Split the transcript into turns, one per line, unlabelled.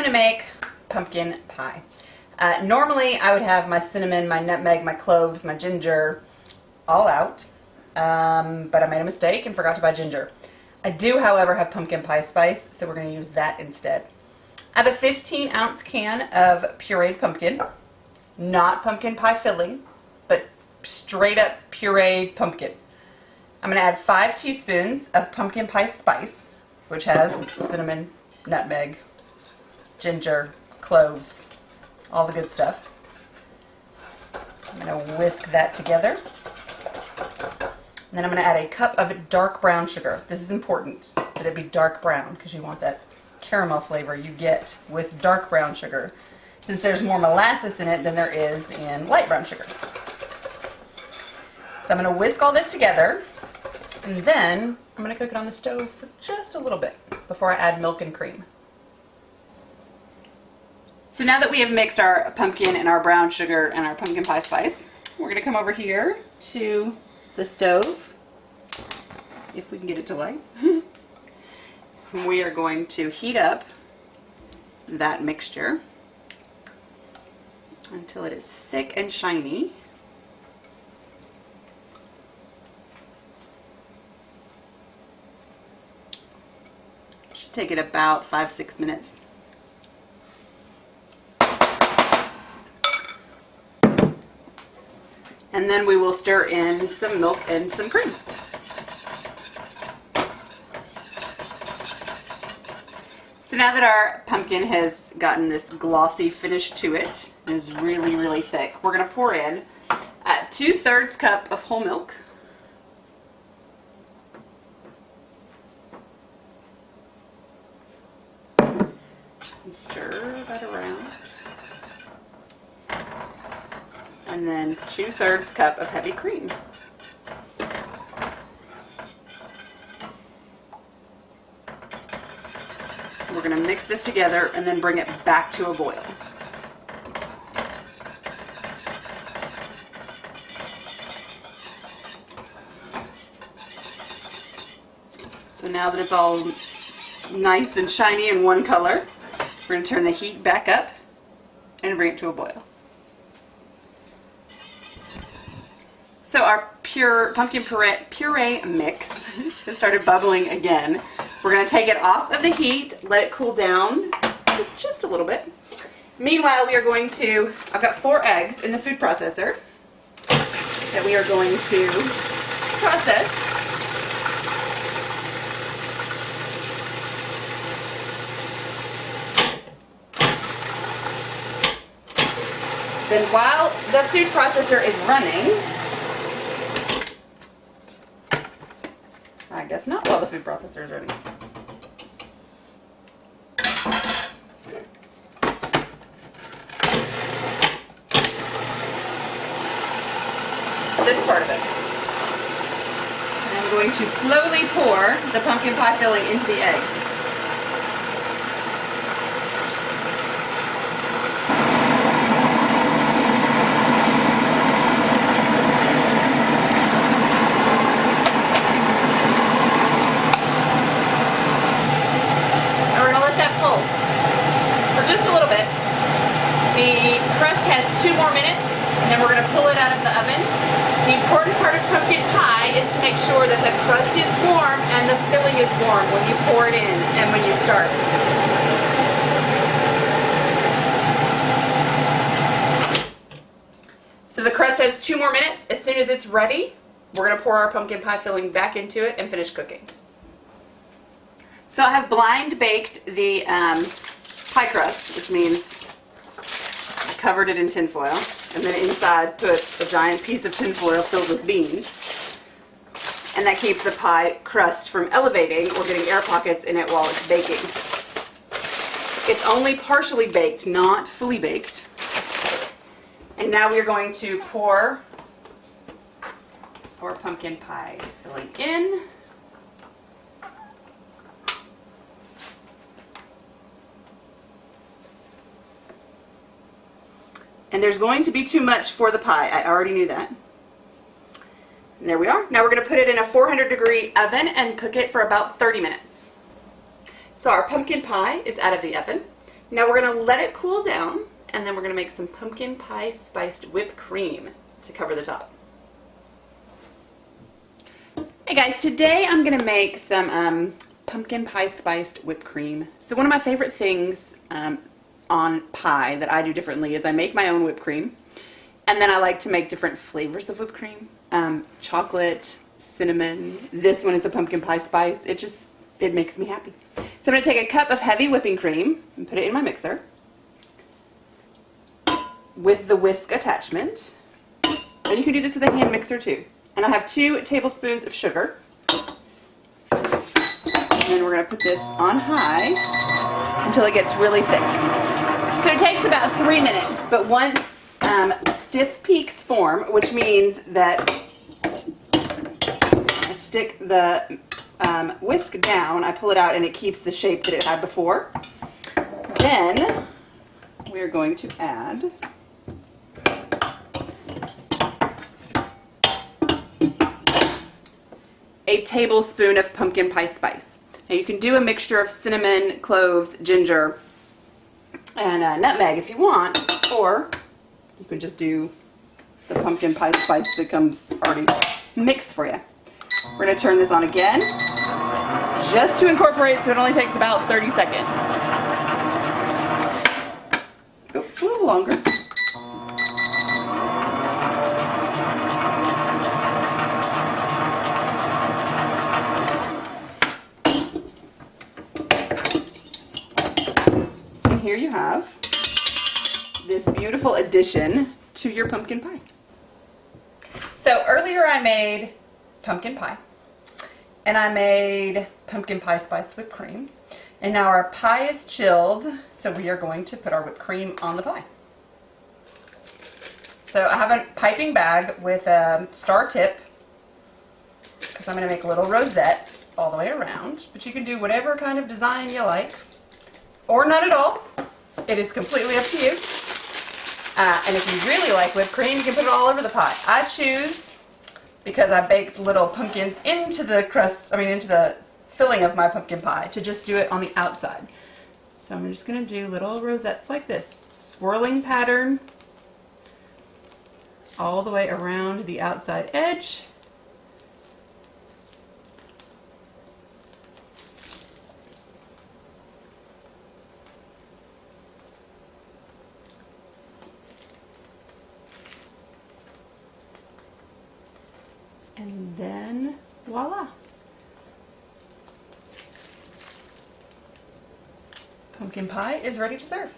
to make pumpkin pie. Normally I would have my cinnamon, my nutmeg, my cloves, my ginger all out, but I made a mistake and forgot to buy ginger. I do, however, have pumpkin pie spice, so we're going to use that instead. I have a 15-ounce can of pureed pumpkin, not pumpkin pie filling, but straight up pureed pumpkin. I'm going to add 5 teaspoons of pumpkin pie spice, which has cinnamon, nutmeg, ginger, cloves, all the good stuff. I'm going to whisk that together. And then I'm going to add a cup of dark brown sugar. This is important that it be dark brown because you want that caramel flavor you get with dark brown sugar, since there's more molasses in it than there is in light brown sugar. So I'm going to whisk all this together, and then I'm going to cook it on the stove for just a little bit before I add milk and cream. So now that we have mixed our pumpkin and our brown sugar and our pumpkin pie spice, we're going to come over here to the stove, if we can get it to light. We are going to heat up that mixture until it is thick and shiny. Should take it about 5-6 minutes. And then we will stir in some milk and some cream. So now that our pumpkin has gotten this glossy finish to it, and is really, really thick, we're going to pour in 2/3 cup of whole milk. And stir that around. And then 2/3 cup of heavy cream. We're going to mix this together and then bring it back to a boil. So now that it's all nice and shiny in one color, we're going to turn the heat back up and bring it to a boil. So our pumpkin puree mix has started bubbling again. We're going to take it off of the heat, let it cool down just a little bit. Meanwhile, we are going to, I've got 4 eggs in the food processor that we are going to process. Then while the food processor is running, I guess not while the food processor is running. This part of it. And I'm going to slowly pour the pumpkin pie filling into the eggs. Just a little bit. The crust has 2 more minutes, and then we're going to pull it out of the oven. The important part of pumpkin pie is to make sure that the crust is warm and the filling is warm when you pour it in and when you start. So the crust has 2 more minutes. As soon as it's ready, we're going to pour our pumpkin pie filling back into it and finish cooking. So I have blind baked the pie crust, which means I covered it in tin foil, and then inside put a giant piece of tin foil filled with beans, and that keeps the pie crust from elevating or getting air pockets in it while it's baking. It's only partially baked, not fully baked. And now we are going to pour our pumpkin pie filling in. And there's going to be too much for the pie. I already knew that. And there we are. Now we're going to put it in a 400-degree oven and cook it for about 30 minutes. So our pumpkin pie is out of the oven. Now we're gonna let it cool down, and then we're gonna make some pumpkin pie spiced whipped cream to cover the top. Hey guys, today I'm gonna make some pumpkin pie spiced whipped cream. So one of my favorite things on pie that I do differently is I make my own whipped cream, and then I like to make different flavors of whipped cream. Chocolate, cinnamon. This one is a pumpkin pie spice. It makes me happy. So I'm going to take a cup of heavy whipping cream and put it in my mixer with the whisk attachment. And you can do this with a hand mixer too. And I have 2 tablespoons of sugar. And then we're going to put this on high until it gets really thick. So it takes about 3 minutes, but once stiff peaks form, which means that I stick the whisk down, I pull it out and it keeps the shape that it had before. Then we're going to add a tablespoon of pumpkin pie spice. Now you can do a mixture of cinnamon, cloves, ginger, and nutmeg if you want, or you can just do the pumpkin pie spice that comes already mixed for you. We're going to turn this on again, just to incorporate, so it only takes about 30 seconds. Oops, a little longer. And here you have this beautiful addition to your pumpkin pie. So earlier I made pumpkin pie, and I made pumpkin pie spiced whipped cream, and now our pie is chilled, so we are going to put our whipped cream on the pie. So I have a piping bag with a star tip, because I'm going to make little rosettes all the way around, but you can do whatever kind of design you like, or none at all. It is completely up to you. And if you really like whipped cream, you can put it all over the pie. I choose, because I baked little pumpkins into the crust, into the filling of my pumpkin pie, to just do it on the outside. So I'm just going to do little rosettes like this, swirling pattern all the way around the outside edge. And then, voila! Pumpkin pie is ready to serve.